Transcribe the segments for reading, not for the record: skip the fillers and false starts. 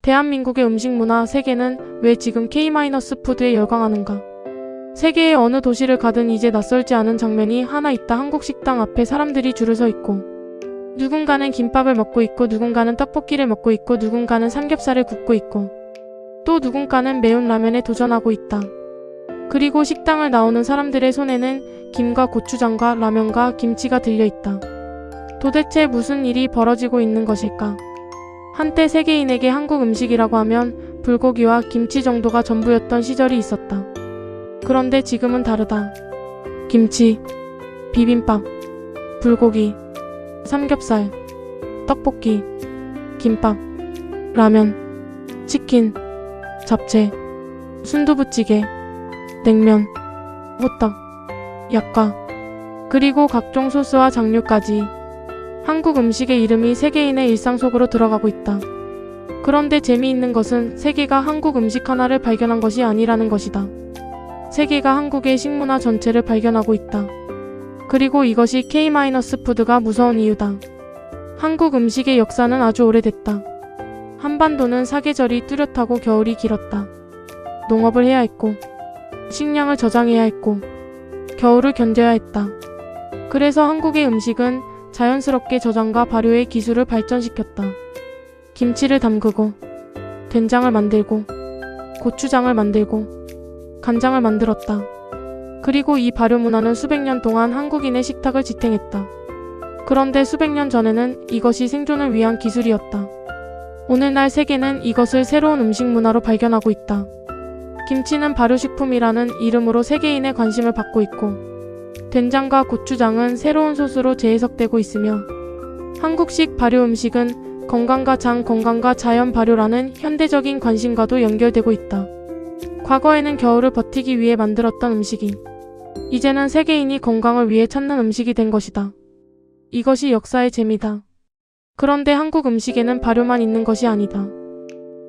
대한민국의 음식 문화 세계는 왜 지금 K-푸드에 열광하는가? 세계의 어느 도시를 가든 이제 낯설지 않은 장면이 하나 있다. 한국 식당 앞에 사람들이 줄을 서 있고, 누군가는 김밥을 먹고 있고, 누군가는 떡볶이를 먹고 있고, 누군가는 삼겹살을 굽고 있고, 또 누군가는 매운 라면에 도전하고 있다. 그리고 식당을 나오는 사람들의 손에는 김과 고추장과 라면과 김치가 들려있다. 도대체 무슨 일이 벌어지고 있는 것일까? 한때 세계인에게 한국 음식이라고 하면 불고기와 김치 정도가 전부였던 시절이 있었다. 그런데 지금은 다르다. 김치, 비빔밥, 불고기, 삼겹살, 떡볶이, 김밥, 라면, 치킨, 잡채, 순두부찌개, 냉면, 호떡, 약과, 그리고 각종 소스와 장류까지 한국 음식의 이름이 세계인의 일상 속으로 들어가고 있다. 그런데 재미있는 것은 세계가 한국 음식 하나를 발견한 것이 아니라는 것이다. 세계가 한국의 식문화 전체를 발견하고 있다. 그리고 이것이 K-푸드가 무서운 이유다. 한국 음식의 역사는 아주 오래됐다. 한반도는 사계절이 뚜렷하고 겨울이 길었다. 농업을 해야 했고, 식량을 저장해야 했고, 겨울을 견뎌야 했다. 그래서 한국의 음식은 자연스럽게 저장과 발효의 기술을 발전시켰다. 김치를 담그고, 된장을 만들고, 고추장을 만들고, 간장을 만들었다. 그리고 이 발효 문화는 수백 년 동안 한국인의 식탁을 지탱했다. 그런데 수백 년 전에는 이것이 생존을 위한 기술이었다. 오늘날 세계는 이것을 새로운 음식 문화로 발견하고 있다. 김치는 발효식품이라는 이름으로 세계인의 관심을 받고 있고, 된장과 고추장은 새로운 소스로 재해석되고 있으며, 한국식 발효 음식은 건강과 장 건강과 자연 발효라는 현대적인 관심과도 연결되고 있다. 과거에는 겨울을 버티기 위해 만들었던 음식이 이제는 세계인이 건강을 위해 찾는 음식이 된 것이다. 이것이 역사의 재미다. 그런데 한국 음식에는 발효만 있는 것이 아니다.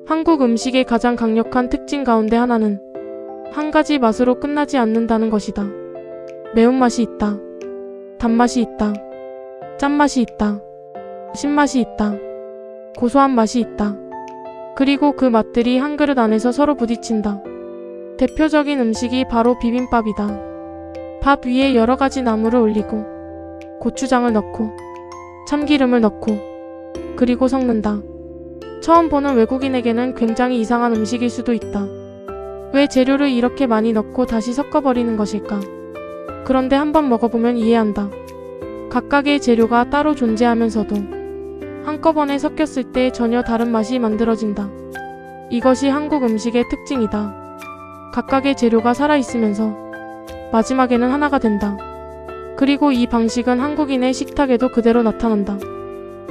한국 음식의 가장 강력한 특징 가운데 하나는 한 가지 맛으로 끝나지 않는다는 것이다. 매운맛이 있다. 단맛이 있다. 짠맛이 있다. 신맛이 있다. 고소한 맛이 있다. 그리고 그 맛들이 한 그릇 안에서 서로 부딪힌다. 대표적인 음식이 바로 비빔밥이다. 밥 위에 여러 가지 나물을 올리고, 고추장을 넣고, 참기름을 넣고, 그리고 섞는다. 처음 보는 외국인에게는 굉장히 이상한 음식일 수도 있다. 왜 재료를 이렇게 많이 넣고 다시 섞어버리는 것일까? 그런데 한번 먹어보면 이해한다. 각각의 재료가 따로 존재하면서도 한꺼번에 섞였을 때 전혀 다른 맛이 만들어진다. 이것이 한국 음식의 특징이다. 각각의 재료가 살아있으면서 마지막에는 하나가 된다. 그리고 이 방식은 한국인의 식탁에도 그대로 나타난다.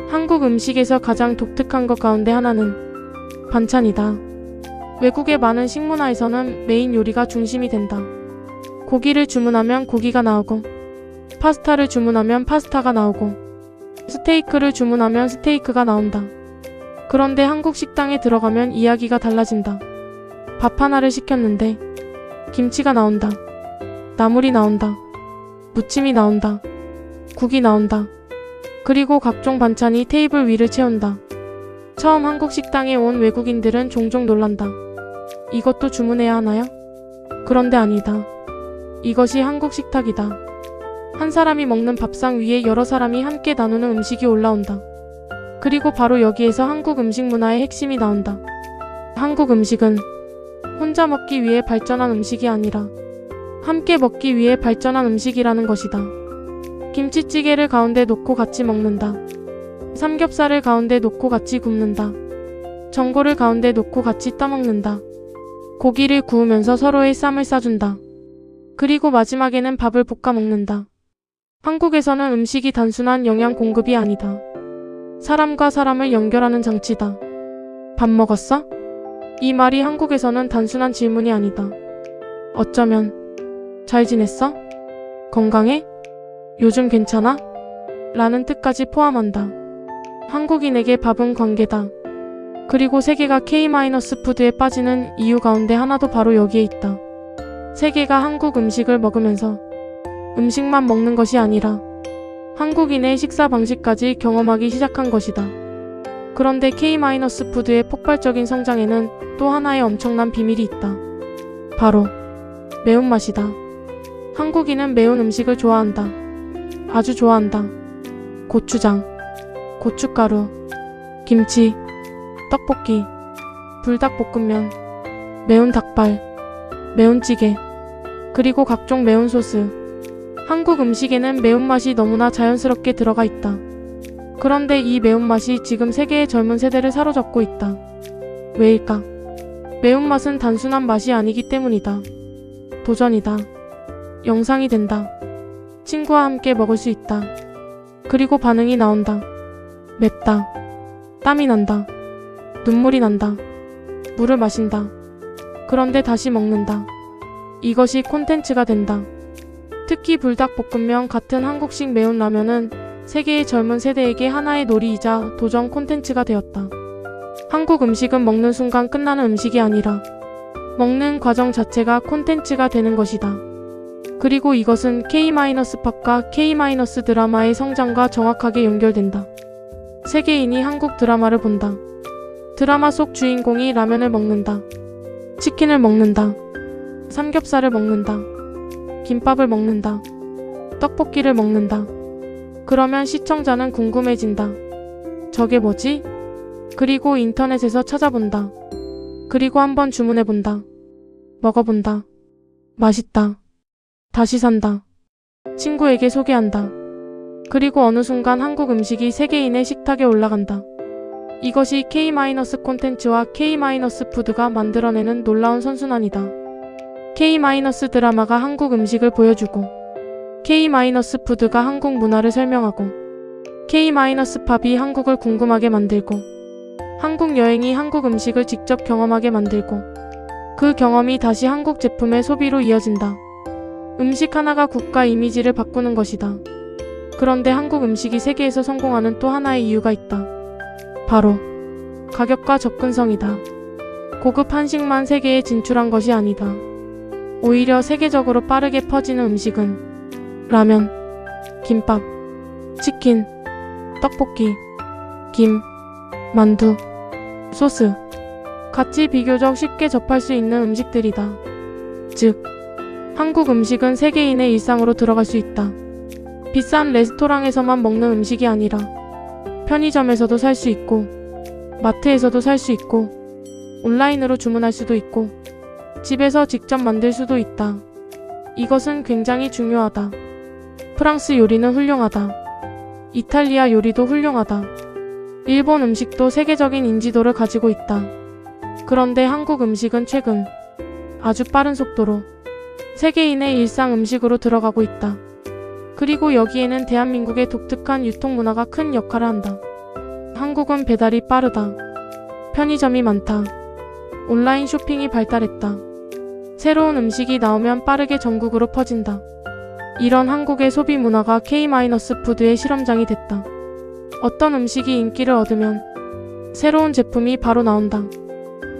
한국 음식에서 가장 독특한 것 가운데 하나는 반찬이다. 외국의 많은 식문화에서는 메인 요리가 중심이 된다. 고기를 주문하면 고기가 나오고, 파스타를 주문하면 파스타가 나오고, 스테이크를 주문하면 스테이크가 나온다. 그런데 한국 식당에 들어가면 이야기가 달라진다. 밥 하나를 시켰는데 김치가 나온다. 나물이 나온다. 무침이 나온다. 국이 나온다. 그리고 각종 반찬이 테이블 위를 채운다. 처음 한국 식당에 온 외국인들은 종종 놀란다. 이것도 주문해야 하나요? 그런데 아니다. 이것이 한국 식탁이다. 한 사람이 먹는 밥상 위에 여러 사람이 함께 나누는 음식이 올라온다. 그리고 바로 여기에서 한국 음식 문화의 핵심이 나온다. 한국 음식은 혼자 먹기 위해 발전한 음식이 아니라 함께 먹기 위해 발전한 음식이라는 것이다. 김치찌개를 가운데 놓고 같이 먹는다. 삼겹살을 가운데 놓고 같이 굽는다. 전골을 가운데 놓고 같이 떠먹는다. 고기를 구우면서 서로의 쌈을 싸준다. 그리고 마지막에는 밥을 볶아 먹는다. 한국에서는 음식이 단순한 영양 공급이 아니다. 사람과 사람을 연결하는 장치다. 밥 먹었어? 이 말이 한국에서는 단순한 질문이 아니다. 어쩌면 잘 지냈어? 건강해? 요즘 괜찮아? 라는 뜻까지 포함한다. 한국인에게 밥은 관계다. 그리고 세계가 K-푸드에 빠지는 이유 가운데 하나도 바로 여기에 있다. 세계가 한국 음식을 먹으면서 음식만 먹는 것이 아니라 한국인의 식사 방식까지 경험하기 시작한 것이다. 그런데 K-푸드의 폭발적인 성장에는 또 하나의 엄청난 비밀이 있다. 바로 매운맛이다. 한국인은 매운 음식을 좋아한다. 아주 좋아한다. 고추장, 고춧가루, 김치, 떡볶이, 불닭볶음면, 매운 닭발, 매운 찌개, 그리고 각종 매운 소스. 한국 음식에는 매운맛이 너무나 자연스럽게 들어가 있다. 그런데 이 매운맛이 지금 세계의 젊은 세대를 사로잡고 있다. 왜일까? 매운맛은 단순한 맛이 아니기 때문이다. 도전이다. 영상이 된다. 친구와 함께 먹을 수 있다. 그리고 반응이 나온다. 맵다. 땀이 난다. 눈물이 난다. 물을 마신다. 그런데 다시 먹는다. 이것이 콘텐츠가 된다. 특히 불닭볶음면 같은 한국식 매운 라면은 세계의 젊은 세대에게 하나의 놀이이자 도전 콘텐츠가 되었다. 한국 음식은 먹는 순간 끝나는 음식이 아니라 먹는 과정 자체가 콘텐츠가 되는 것이다. 그리고 이것은 K-팝과 K-드라마의 성장과 정확하게 연결된다. 세계인이 한국 드라마를 본다. 드라마 속 주인공이 라면을 먹는다. 치킨을 먹는다. 삼겹살을 먹는다. 김밥을 먹는다. 떡볶이를 먹는다. 그러면 시청자는 궁금해진다. 저게 뭐지? 그리고 인터넷에서 찾아본다. 그리고 한번 주문해본다. 먹어본다. 맛있다. 다시 산다. 친구에게 소개한다. 그리고 어느 순간 한국 음식이 세계인의 식탁에 올라간다. 이것이 K- 콘텐츠와 K-푸드가 만들어내는 놀라운 선순환이다. K- 드라마가 한국 음식을 보여주고 K-푸드가 한국 문화를 설명하고 K-팝이 한국을 궁금하게 만들고 한국 여행이 한국 음식을 직접 경험하게 만들고 그 경험이 다시 한국 제품의 소비로 이어진다. 음식 하나가 국가 이미지를 바꾸는 것이다. 그런데 한국 음식이 세계에서 성공하는 또 하나의 이유가 있다. 바로 가격과 접근성이다. 고급 한식만 세계에 진출한 것이 아니다. 오히려 세계적으로 빠르게 퍼지는 음식은 라면, 김밥, 치킨, 떡볶이, 김, 만두, 소스 같이 비교적 쉽게 접할 수 있는 음식들이다. 즉, 한국 음식은 세계인의 일상으로 들어갈 수 있다. 비싼 레스토랑에서만 먹는 음식이 아니라 편의점에서도 살 수 있고 마트에서도 살 수 있고 온라인으로 주문할 수도 있고 집에서 직접 만들 수도 있다. 이것은 굉장히 중요하다. 프랑스 요리는 훌륭하다. 이탈리아 요리도 훌륭하다. 일본 음식도 세계적인 인지도를 가지고 있다. 그런데 한국 음식은 최근 아주 빠른 속도로 세계인의 일상 음식으로 들어가고 있다. 그리고 여기에는 대한민국의 독특한 유통 문화가 큰 역할을 한다. 한국은 배달이 빠르다. 편의점이 많다. 온라인 쇼핑이 발달했다. 새로운 음식이 나오면 빠르게 전국으로 퍼진다. 이런 한국의 소비 문화가 K-푸드의 실험장이 됐다. 어떤 음식이 인기를 얻으면 새로운 제품이 바로 나온다.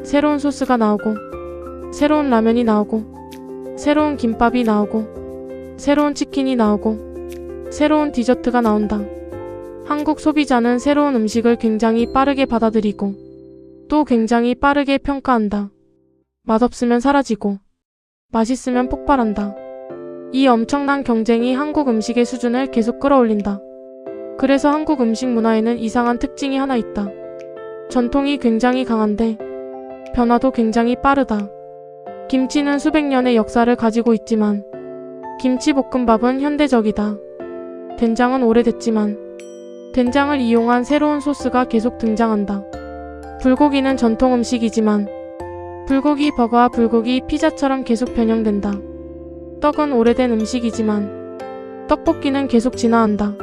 새로운 소스가 나오고 새로운 라면이 나오고 새로운 김밥이 나오고 새로운 치킨이 나오고 새로운 디저트가 나온다. 한국 소비자는 새로운 음식을 굉장히 빠르게 받아들이고 또 굉장히 빠르게 평가한다. 맛없으면 사라지고 맛있으면 폭발한다. 이 엄청난 경쟁이 한국 음식의 수준을 계속 끌어올린다. 그래서 한국 음식 문화에는 이상한 특징이 하나 있다. 전통이 굉장히 강한데 변화도 굉장히 빠르다. 김치는 수백 년의 역사를 가지고 있지만 김치볶음밥은 현대적이다. 된장은 오래됐지만 된장을 이용한 새로운 소스가 계속 등장한다. 불고기는 전통 음식이지만 불고기 버거와 불고기 피자처럼 계속 변형된다. 떡은 오래된 음식이지만 떡볶이는 계속 진화한다.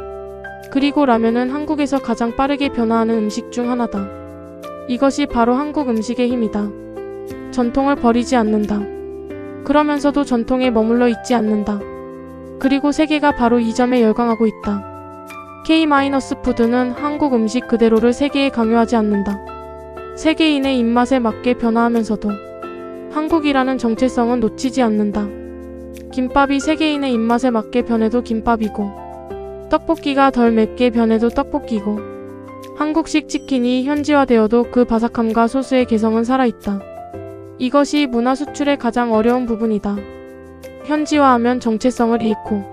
그리고 라면은 한국에서 가장 빠르게 변화하는 음식 중 하나다. 이것이 바로 한국 음식의 힘이다. 전통을 버리지 않는다. 그러면서도 전통에 머물러 있지 않는다. 그리고 세계가 바로 이 점에 열광하고 있다. K-푸드는 한국 음식 그대로를 세계에 강요하지 않는다. 세계인의 입맛에 맞게 변화하면서도 한국이라는 정체성은 놓치지 않는다. 김밥이 세계인의 입맛에 맞게 변해도 김밥이고 떡볶이가 덜 맵게 변해도 떡볶이고 한국식 치킨이 현지화되어도 그 바삭함과 소스의 개성은 살아있다. 이것이 문화 수출의 가장 어려운 부분이다. 현지화하면 정체성을 잃고,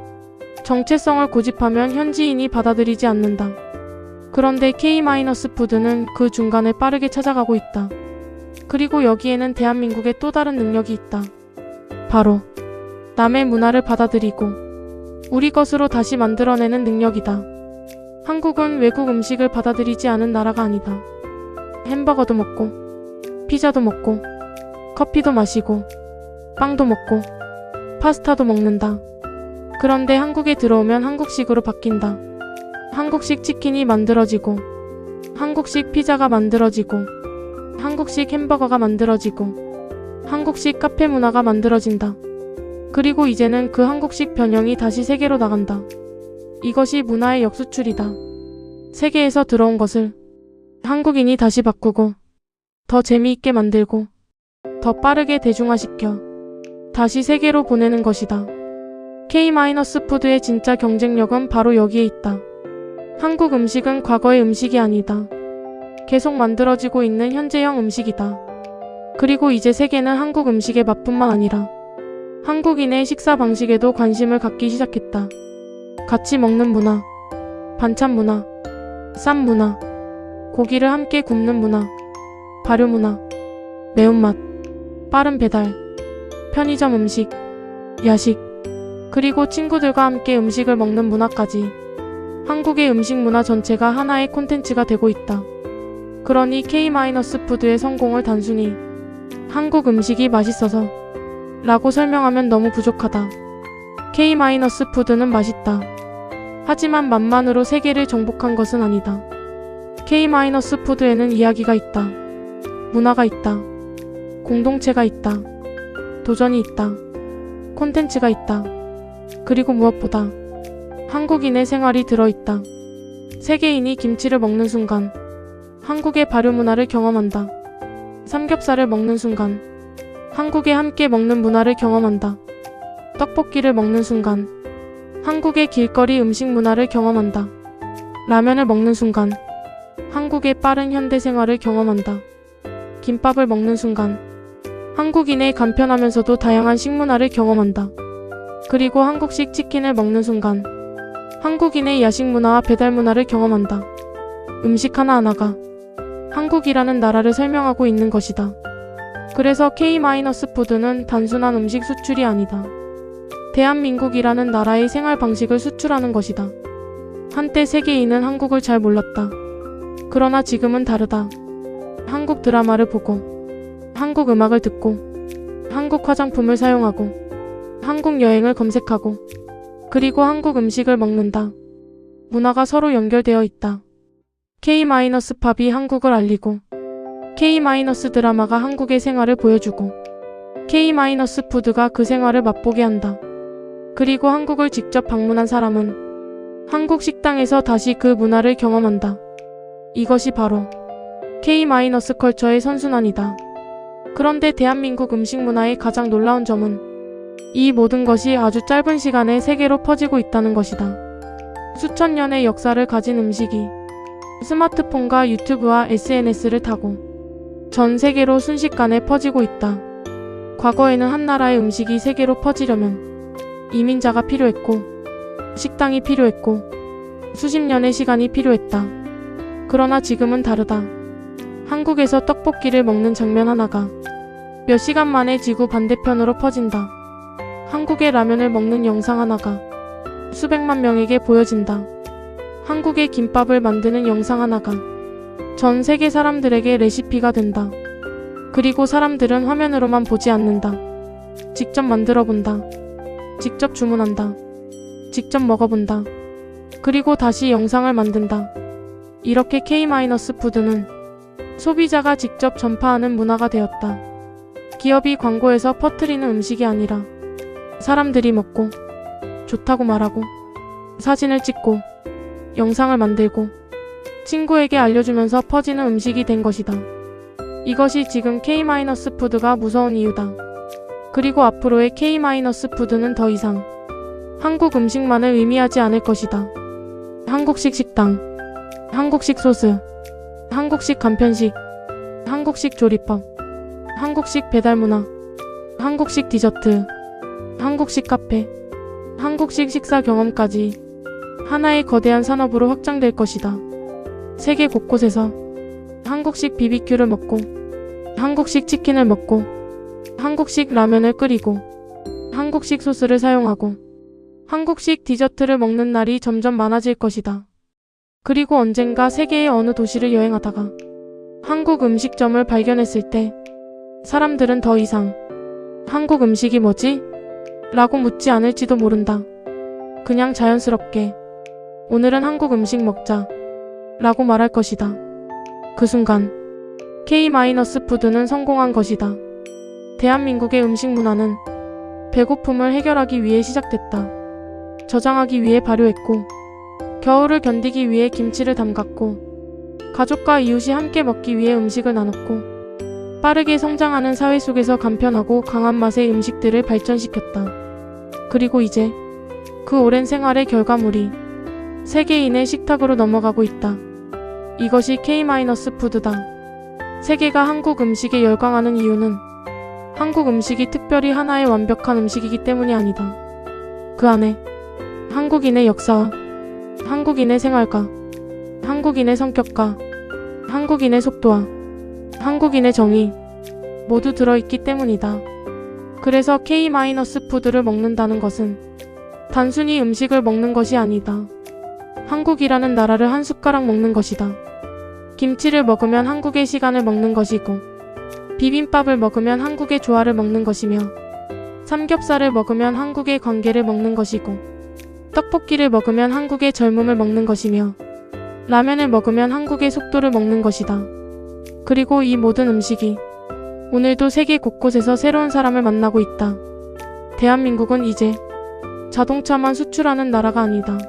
정체성을 고집하면 현지인이 받아들이지 않는다. 그런데 K-푸드는 그 중간을 빠르게 찾아가고 있다. 그리고 여기에는 대한민국의 또 다른 능력이 있다. 바로 남의 문화를 받아들이고 우리 것으로 다시 만들어내는 능력이다. 한국은 외국 음식을 받아들이지 않은 나라가 아니다. 햄버거도 먹고, 피자도 먹고, 커피도 마시고, 빵도 먹고, 파스타도 먹는다. 그런데 한국에 들어오면 한국식으로 바뀐다. 한국식 치킨이 만들어지고, 한국식 피자가 만들어지고, 한국식 햄버거가 만들어지고, 한국식 카페 문화가 만들어진다. 그리고 이제는 그 한국식 변형이 다시 세계로 나간다. 이것이 문화의 역수출이다. 세계에서 들어온 것을 한국인이 다시 바꾸고, 더 재미있게 만들고, 더 빠르게 대중화시켜 다시 세계로 보내는 것이다. K-푸드의 진짜 경쟁력은 바로 여기에 있다. 한국 음식은 과거의 음식이 아니다. 계속 만들어지고 있는 현재형 음식이다. 그리고 이제 세계는 한국 음식의 맛뿐만 아니라 한국인의 식사 방식에도 관심을 갖기 시작했다. 같이 먹는 문화, 반찬 문화, 쌈 문화, 고기를 함께 굽는 문화, 발효 문화, 매운맛, 빠른 배달, 편의점 음식, 야식, 그리고 친구들과 함께 음식을 먹는 문화까지 한국의 음식 문화 전체가 하나의 콘텐츠가 되고 있다. 그러니 K-푸드의 성공을 단순히 한국 음식이 맛있어서 라고 설명하면 너무 부족하다. K-푸드는 맛있다. 하지만 맛만으로 세계를 정복한 것은 아니다. K-푸드에는 이야기가 있다. 문화가 있다. 공동체가 있다. 도전이 있다. 콘텐츠가 있다. 그리고 무엇보다 한국인의 생활이 들어있다. 세계인이 김치를 먹는 순간 한국의 발효 문화를 경험한다. 삼겹살을 먹는 순간 한국의 함께 먹는 문화를 경험한다. 떡볶이를 먹는 순간 한국의 길거리 음식 문화를 경험한다. 라면을 먹는 순간 한국의 빠른 현대 생활을 경험한다. 김밥을 먹는 순간 한국인의 간편하면서도 다양한 식문화를 경험한다. 그리고 한국식 치킨을 먹는 순간 한국인의 야식 문화와 배달 문화를 경험한다. 음식 하나하나가 한국이라는 나라를 설명하고 있는 것이다. 그래서 K-푸드는 단순한 음식 수출이 아니다. 대한민국이라는 나라의 생활 방식을 수출하는 것이다. 한때 세계인은 한국을 잘 몰랐다. 그러나 지금은 다르다. 한국 드라마를 보고, 한국 음악을 듣고, 한국 화장품을 사용하고, 한국 여행을 검색하고, 그리고 한국 음식을 먹는다. 문화가 서로 연결되어 있다. K-팝이 한국을 알리고, K- 드라마가 한국의 생활을 보여주고, K-푸드가 그 생활을 맛보게 한다. 그리고 한국을 직접 방문한 사람은 한국 식당에서 다시 그 문화를 경험한다. 이것이 바로 K-컬처의 선순환이다. 그런데 대한민국 음식 문화의 가장 놀라운 점은 이 모든 것이 아주 짧은 시간에 세계로 퍼지고 있다는 것이다. 수천 년의 역사를 가진 음식이 스마트폰과 유튜브와 SNS를 타고 전 세계로 순식간에 퍼지고 있다. 과거에는 한 나라의 음식이 세계로 퍼지려면 이민자가 필요했고, 식당이 필요했고, 수십 년의 시간이 필요했다. 그러나 지금은 다르다. 한국에서 떡볶이를 먹는 장면 하나가 몇 시간 만에 지구 반대편으로 퍼진다. 한국의 라면을 먹는 영상 하나가 수백만 명에게 보여진다. 한국의 김밥을 만드는 영상 하나가 전 세계 사람들에게 레시피가 된다. 그리고 사람들은 화면으로만 보지 않는다. 직접 만들어 본다. 직접 주문한다. 직접 먹어본다. 그리고 다시 영상을 만든다. 이렇게 K-푸드는 소비자가 직접 전파하는 문화가 되었다. 기업이 광고에서 퍼뜨리는 음식이 아니라 사람들이 먹고 좋다고 말하고 사진을 찍고 영상을 만들고 친구에게 알려주면서 퍼지는 음식이 된 것이다. 이것이 지금 K-푸드가 무서운 이유다. 그리고 앞으로의 K-푸드는 더 이상 한국 음식만을 의미하지 않을 것이다. 한국식 식당, 한국식 소스, 한국식 간편식, 한국식 조리법, 한국식 배달문화, 한국식 디저트, 한국식 카페, 한국식 식사 경험까지 하나의 거대한 산업으로 확장될 것이다. 세계 곳곳에서 한국식 BBQ를 먹고, 한국식 치킨을 먹고, 한국식 라면을 끓이고, 한국식 소스를 사용하고, 한국식 디저트를 먹는 날이 점점 많아질 것이다. 그리고 언젠가 세계의 어느 도시를 여행하다가 한국 음식점을 발견했을 때 사람들은 더 이상 한국 음식이 뭐지? 라고 묻지 않을지도 모른다. 그냥 자연스럽게 오늘은 한국 음식 먹자 라고 말할 것이다. 그 순간 K-푸드는 성공한 것이다. 대한민국의 음식 문화는 배고픔을 해결하기 위해 시작됐다. 저장하기 위해 발효했고, 겨울을 견디기 위해 김치를 담갔고, 가족과 이웃이 함께 먹기 위해 음식을 나눴고, 빠르게 성장하는 사회 속에서 간편하고 강한 맛의 음식들을 발전시켰다. 그리고 이제 그 오랜 생활의 결과물이 세계인의 식탁으로 넘어가고 있다. 이것이 K-푸드다. 세계가 한국 음식에 열광하는 이유는 한국 음식이 특별히 하나의 완벽한 음식이기 때문이 아니다. 그 안에 한국인의 역사와 한국인의 생활과 한국인의 성격과 한국인의 속도와 한국인의 정이 모두 들어있기 때문이다. 그래서 K-푸드를 먹는다는 것은 단순히 음식을 먹는 것이 아니다. 한국이라는 나라를 한 숟가락 먹는 것이다. 김치를 먹으면 한국의 시간을 먹는 것이고, 비빔밥을 먹으면 한국의 조화를 먹는 것이며, 삼겹살을 먹으면 한국의 관계를 먹는 것이고, 떡볶이를 먹으면 한국의 젊음을 먹는 것이며, 라면을 먹으면 한국의 속도를 먹는 것이다. 그리고 이 모든 음식이 오늘도 세계 곳곳에서 새로운 사람을 만나고 있다. 대한민국은 이제 자동차만 수출하는 나라가 아니다.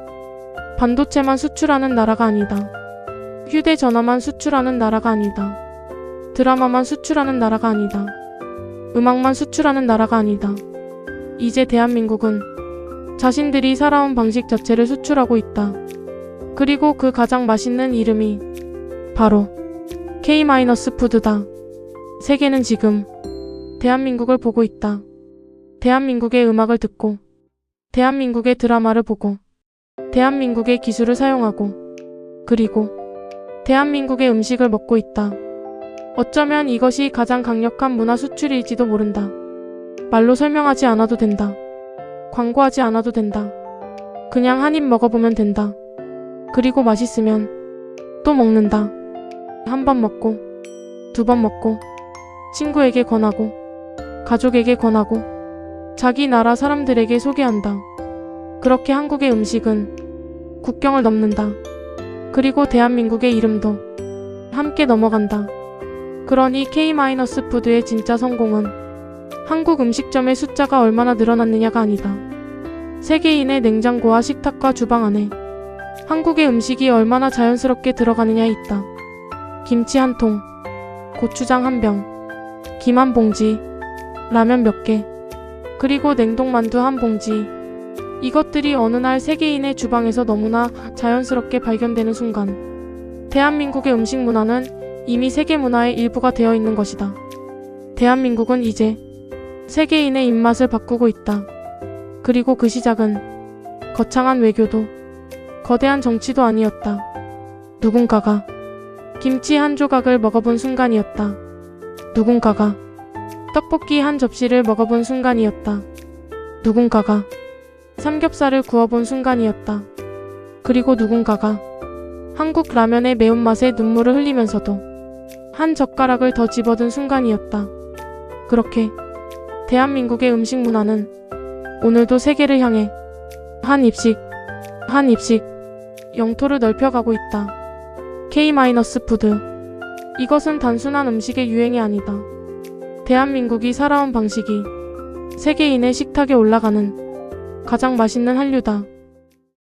반도체만 수출하는 나라가 아니다. 휴대전화만 수출하는 나라가 아니다. 드라마만 수출하는 나라가 아니다. 음악만 수출하는 나라가 아니다. 이제 대한민국은 자신들이 살아온 방식 자체를 수출하고 있다. 그리고 그 가장 맛있는 이름이 바로 K-푸드다. 세계는 지금 대한민국을 보고 있다. 대한민국의 음악을 듣고, 대한민국의 드라마를 보고, 대한민국의 기술을 사용하고, 그리고 대한민국의 음식을 먹고 있다. 어쩌면 이것이 가장 강력한 문화 수출일지도 모른다. 말로 설명하지 않아도 된다. 광고하지 않아도 된다. 그냥 한 입 먹어보면 된다. 그리고 맛있으면 또 먹는다. 한 번 먹고, 두 번 먹고, 친구에게 권하고, 가족에게 권하고, 자기 나라 사람들에게 소개한다. 그렇게 한국의 음식은 국경을 넘는다. 그리고 대한민국의 이름도 함께 넘어간다. 그러니 K-푸드의 진짜 성공은 한국 음식점의 숫자가 얼마나 늘어났느냐가 아니다. 세계인의 냉장고와 식탁과 주방 안에 한국의 음식이 얼마나 자연스럽게 들어가느냐에 있다. 김치 한 통, 고추장 한 병, 김 한 봉지, 라면 몇 개, 그리고 냉동만두 한 봉지. 이것들이 어느 날 세계인의 주방에서 너무나 자연스럽게 발견되는 순간 대한민국의 음식 문화는 이미 세계 문화의 일부가 되어 있는 것이다. 대한민국은 이제 세계인의 입맛을 바꾸고 있다. 그리고 그 시작은 거창한 외교도 거대한 정치도 아니었다. 누군가가 김치 한 조각을 먹어본 순간이었다. 누군가가 떡볶이 한 접시를 먹어본 순간이었다. 누군가가 삼겹살을 구워본 순간이었다. 그리고 누군가가 한국 라면의 매운맛에 눈물을 흘리면서도 한 젓가락을 더 집어든 순간이었다. 그렇게 대한민국의 음식 문화는 오늘도 세계를 향해 한 입씩 한 입씩 영토를 넓혀가고 있다. K-푸드. 이것은 단순한 음식의 유행이 아니다. 대한민국이 살아온 방식이 세계인의 식탁에 올라가는 가장 맛있는 한류다.